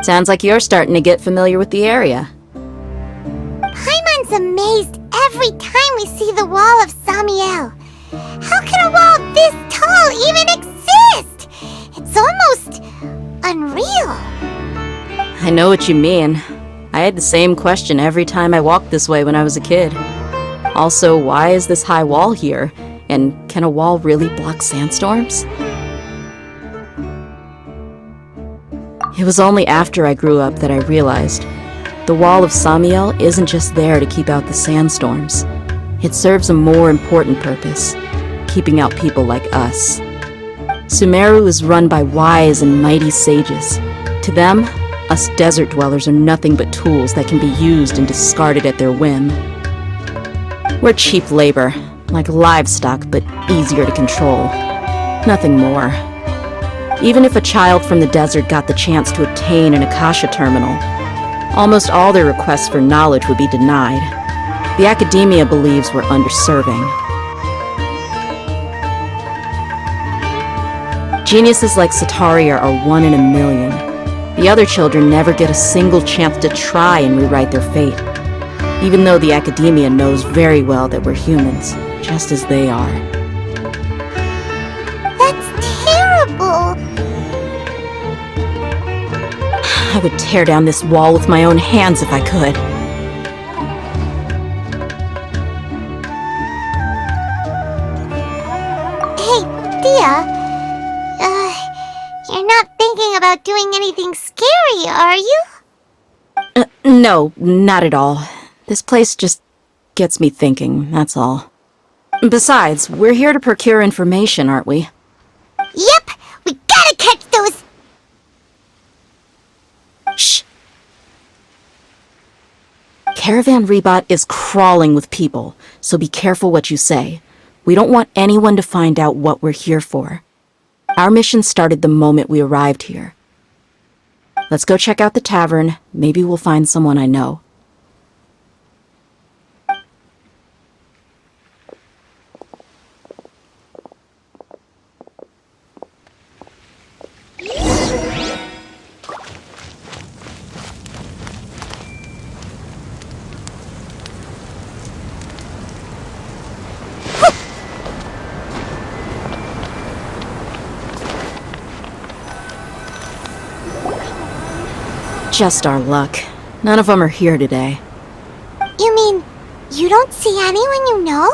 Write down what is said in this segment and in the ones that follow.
Sounds like you're starting to get familiar with the area. Paimon's amazed every time we see the wall of Samiel. How can a wall this tall even exist? It's almost unreal. I know what you mean. I had the same question every time I walked this way when I was a kid. Also, why is this high wall here? And can a wall really block sandstorms? It was only after I grew up that I realized the wall of Samiel isn't just there to keep out the sandstorms. It serves a more important purpose, keeping out people like us. Sumero is run by wise and mighty sages. To them, us desert dwellers are nothing but tools that can be used and discarded at their whim. We're cheap labor, like livestock, but easier to control. Nothing more. Even if a child from the desert got the chance to obtain an Akasha terminal, almost all their requests for knowledge would be denied. The academia believes we're underserving. Geniuses like Sataria are 1 in a million. The other children never get a single chance to try and rewrite their fate, even though the academia knows very well that we're humans, just as they are. That's terrible. I would tear down this wall with my own hands if I could. Hey, Dehya. You're not thinking about doing anything scary, are you? No, not at all. This place just gets me thinking, that's all. Besides, we're here to procure information, aren't we? Yep, we gotta catch those... Shh. Caravan Rebot is crawling with people, so be careful what you say. We don't want anyone to find out what we're here for. Our mission started the moment we arrived here. Let's go check out the tavern. Maybe we'll find someone I know. Just our luck. None of them are here today. You mean, you don't see anyone you know?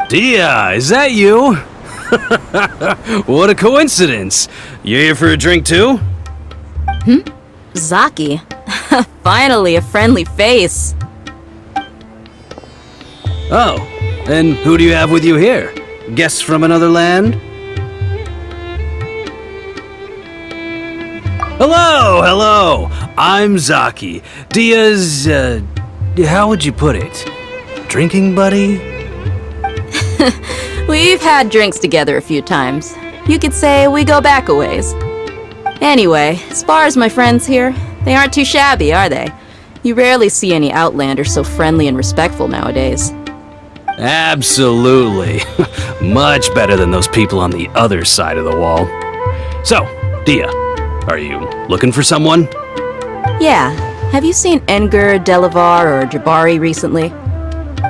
Dehya, is that you? What a coincidence. You here for a drink too? Zaki. Finally, a friendly face. Oh, and who do you have with you here? Guests from another land? Hello! I'm Zaki. Dehya's, how would you put it? Drinking buddy? We've had drinks together a few times. You could say we go back a ways. Anyway, as far as my friends here, they aren't too shabby, are they? You rarely see any outlanders so friendly and respectful nowadays. Absolutely. Much better than those people on the other side of the wall. So, Dehya, are you looking for someone? Yeah. Have you seen Engur, Delavar, or Jabari recently?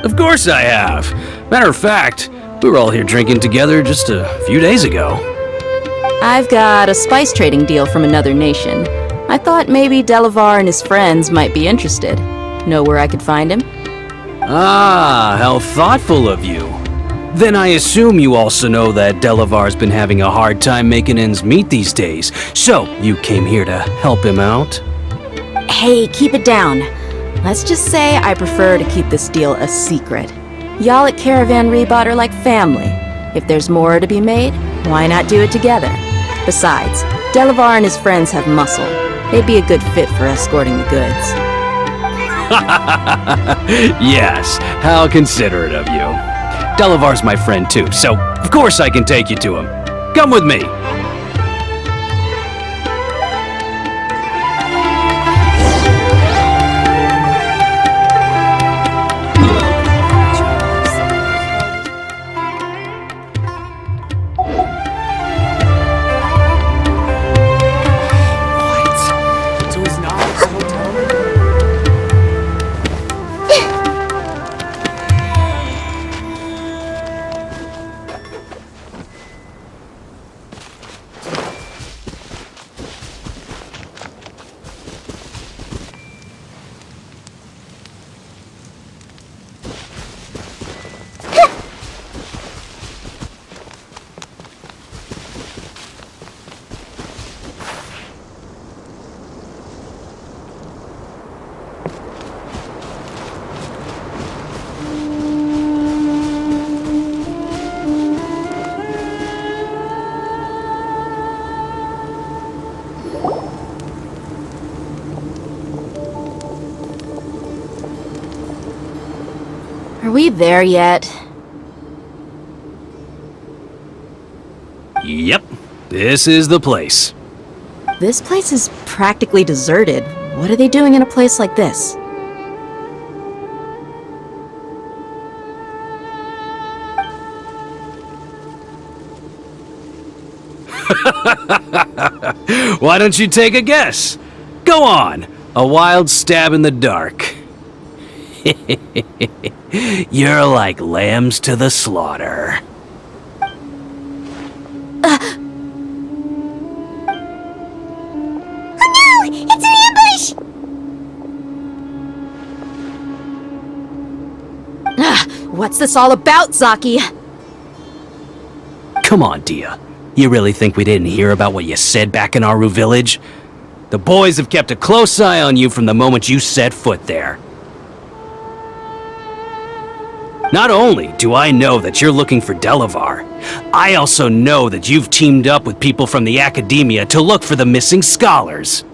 Of course I have. Matter of fact, we were all here drinking together just a few days ago. I've got a spice trading deal from another nation. I thought maybe Delavar and his friends might be interested. Know where I could find him? Ah, how thoughtful of you. Then I assume you also know that Delavar's been having a hard time making ends meet these days, so you came here to help him out? Hey, keep it down. Let's just say I prefer to keep this deal a secret. Y'all at Caravan Rebot are like family. If there's more to be made, why not do it together? Besides, Delavar and his friends have muscle. They'd be a good fit for escorting the goods. Yes, how considerate of you. Delavar's my friend too, so of course I can take you to him. Come with me. we there yet? Yep, this is the place. This place is practically deserted. What are they doing in a place like this? Why don't you take a guess? Go on, a wild stab in the dark. You're like lambs to the slaughter. Oh no! It's an ambush! What's this all about, Zaki? Come on, Dehya. You really think we didn't hear about what you said back in Aru village? The boys have kept a close eye on you from the moment you set foot there. Not only do I know that you're looking for Delavar, I also know that you've teamed up with people from the academia to look for the missing scholars.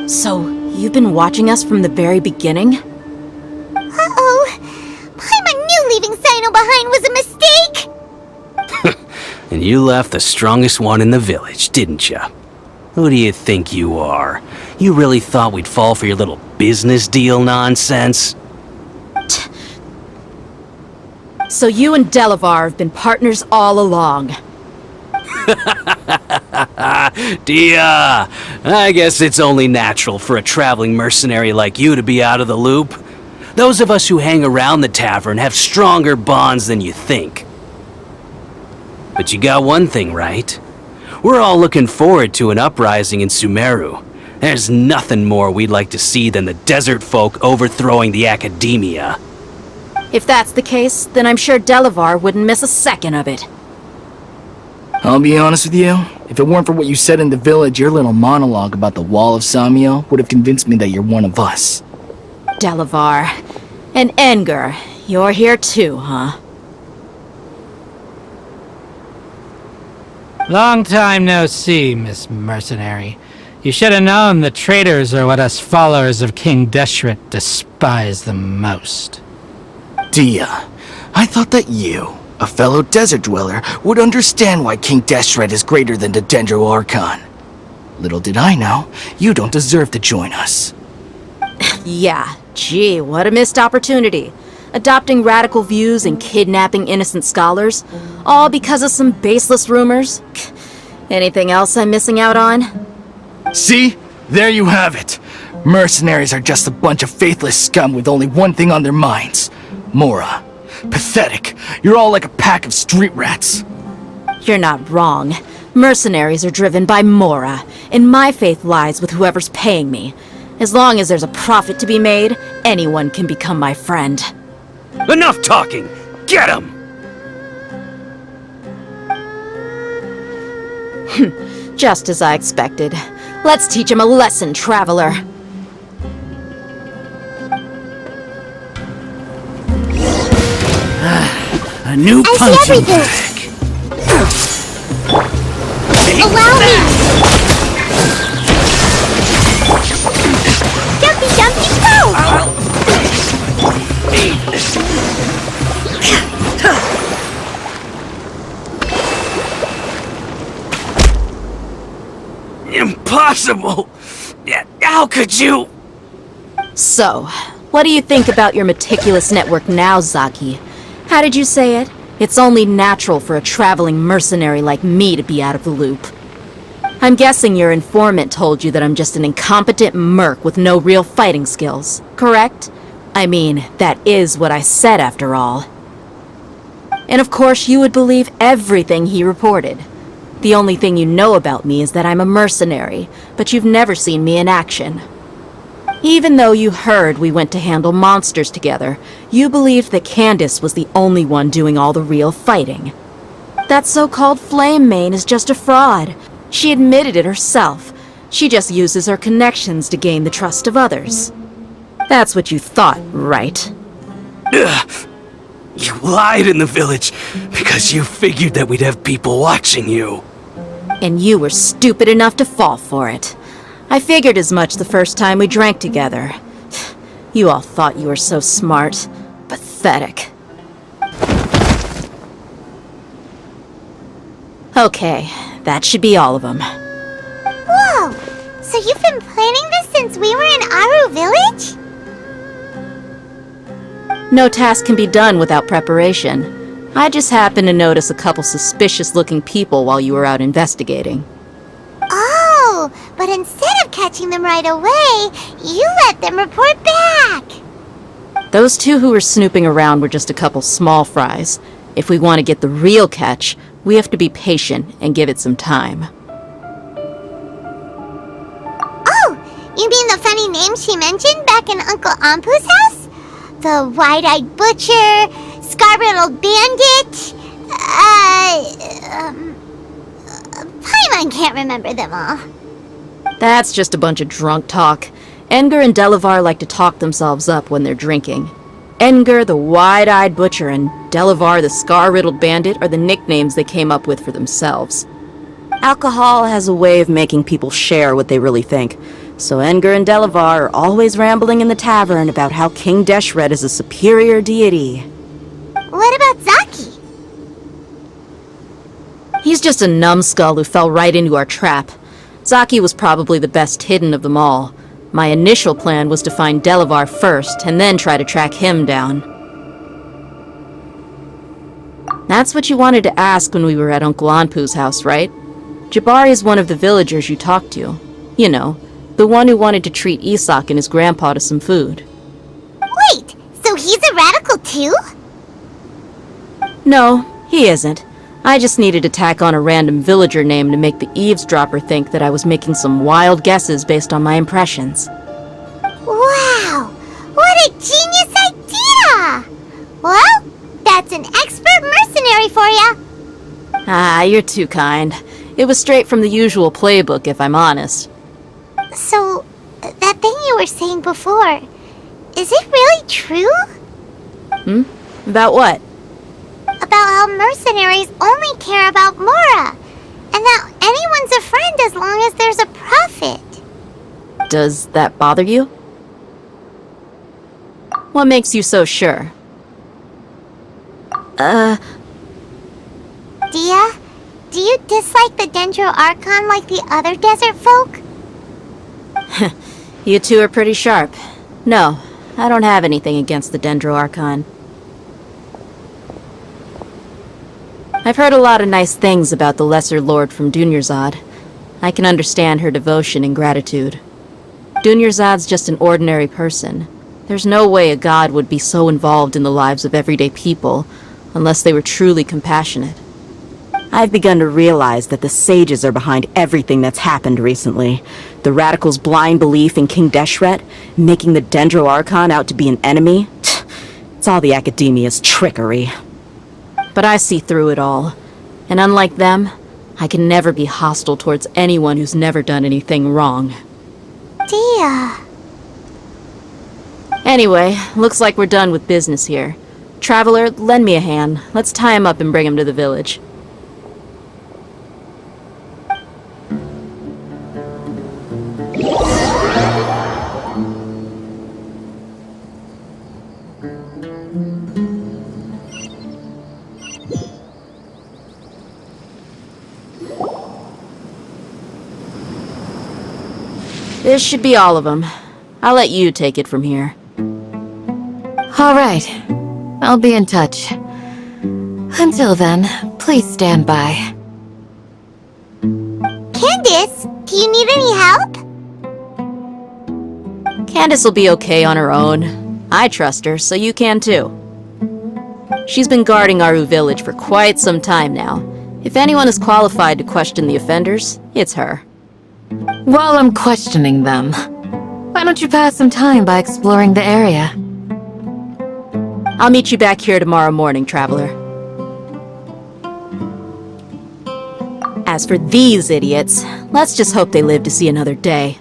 So, you've been watching us from the very beginning? Uh-oh. Pаймon knew leaving Sino behind was a mistake! And you left the strongest one in the village, didn't you? Who do you think you are? You really thought we'd fall for your little business deal nonsense? So you and Delavar have been partners all along. Dehya, I guess it's only natural for a traveling mercenary like you to be out of the loop. Those of us who hang around the tavern have stronger bonds than you think. But you got one thing right. We're all looking forward to an uprising in Sumero. There's nothing more we'd like to see than the desert folk overthrowing the academia. If that's the case, then I'm sure Delavar wouldn't miss a second of it. I'll be honest with you, if it weren't for what you said in the village, your little monologue about the wall of Samiel would have convinced me that you're one of us. Delavar. And Enger, you're here too, huh? Long time no see, Miss Mercenary. You should have known the traitors are what us followers of King Deshret despise the most. Dehya, I thought that you, a fellow desert dweller, would understand why King Deshret is greater than the Dendro Archon. Little did I know, you don't deserve to join us. Yeah, gee, what a missed opportunity. Adopting radical views and kidnapping innocent scholars, all because of some baseless rumors. Anything else I'm missing out on? See? There you have it. Mercenaries are just a bunch of faithless scum with only one thing on their minds. Mora. Pathetic. You're all like a pack of street rats. You're not wrong. Mercenaries are driven by Mora, and my faith lies with whoever's paying me. As long as there's a profit to be made, anyone can become my friend. Enough talking! Get him! Just as I expected. Let's teach him a lesson, traveler. A new I punching see everything. bag. Allow me! Jumpy, jumpy, go! Impossible! How could you? So, what do you think about your meticulous network now, Zaki? How did you say it? It's only natural for a traveling mercenary like me to be out of the loop. I'm guessing your informant told you that I'm just an incompetent merc with no real fighting skills, correct? I mean, that is what I said after all. And of course you would believe everything he reported. The only thing you know about me is that I'm a mercenary, but you've never seen me in action. Even though you heard we went to handle monsters together, you believed that Candace was the only one doing all the real fighting. That so-called Flame Mane is just a fraud. She admitted it herself. She just uses her connections to gain the trust of others. That's what you thought, right? You lied in the village because you figured that we'd have people watching you. And you were stupid enough to fall for it. I figured as much the first time we drank together. You all thought you were so smart. Pathetic. Okay, that should be all of them. Whoa! So you've been planning this since we were in Aru Village? No task can be done without preparation. I just happened to notice a couple suspicious-looking people while you were out investigating. Oh, but instead of catching them right away, you let them report back! Those two who were snooping around were just a couple small fries. If we want to get the real catch, we have to be patient and give it some time. Oh, you mean the funny name she mentioned back in Uncle Ampu's house? The wide-eyed butcher, scar-riddled bandit, Pаймon can't remember them all. That's just a bunch of drunk talk. Engar and Delavar like to talk themselves up when they're drinking. Engar, the wide-eyed butcher, and Delavar, the scar-riddled bandit, are the nicknames they came up with for themselves. Alcohol has a way of making people share what they really think, so Engar and Delavar are always rambling in the tavern about how King Deshret is a superior deity. What about Zaki? He's just a numbskull who fell right into our trap. Zaki was probably the best hidden of them all. My initial plan was to find Delavar first, and then try to track him down. That's what you wanted to ask when we were at Uncle Anpu's house, right? Jabari is one of the villagers you talked to. You know, the one who wanted to treat Isak and his grandpa to some food. Wait, so he's a radical too? No, he isn't. I just needed to tack on a random villager name to make the eavesdropper think that I was making some wild guesses based on my impressions. Wow! What a genius idea! Well, that's an expert mercenary for ya! Ah, you're too kind. It was straight from the usual playbook, if I'm honest. So, that thing you were saying before, is it really true? About what? About how mercenaries only care about Mora, and that anyone's a friend as long as there's a profit. Does that bother you? What makes you so sure? Dia, do you dislike the Dendro Archon like the other desert folk? You two are pretty sharp. No, I don't have anything against the Dendro Archon. I've heard a lot of nice things about the Lesser Lord from Dunyarzad. I can understand her devotion and gratitude. Dunyarzad's just an ordinary person. There's no way a god would be so involved in the lives of everyday people, unless they were truly compassionate. I've begun to realize that the sages are behind everything that's happened recently. The radicals' blind belief in King Deshret, making the Dendro Archon out to be an enemy. It's all the academia's trickery. But I see through it all. And unlike them, I can never be hostile towards anyone who's never done anything wrong. Dia. Anyway, looks like we're done with business here. Traveler, lend me a hand. Let's tie him up and bring him to the village. This should be all of them. I'll let you take it from here. All right. I'll be in touch. Until then, please stand by. Candace, do you need any help? Candace will be okay on her own. I trust her, so you can too. She's been guarding Aru Village for quite some time now. If anyone is qualified to question the offenders, it's her. While I'm questioning them, why don't you pass some time by exploring the area? I'll meet you back here tomorrow morning, Traveler. As for these idiots, let's just hope they live to see another day.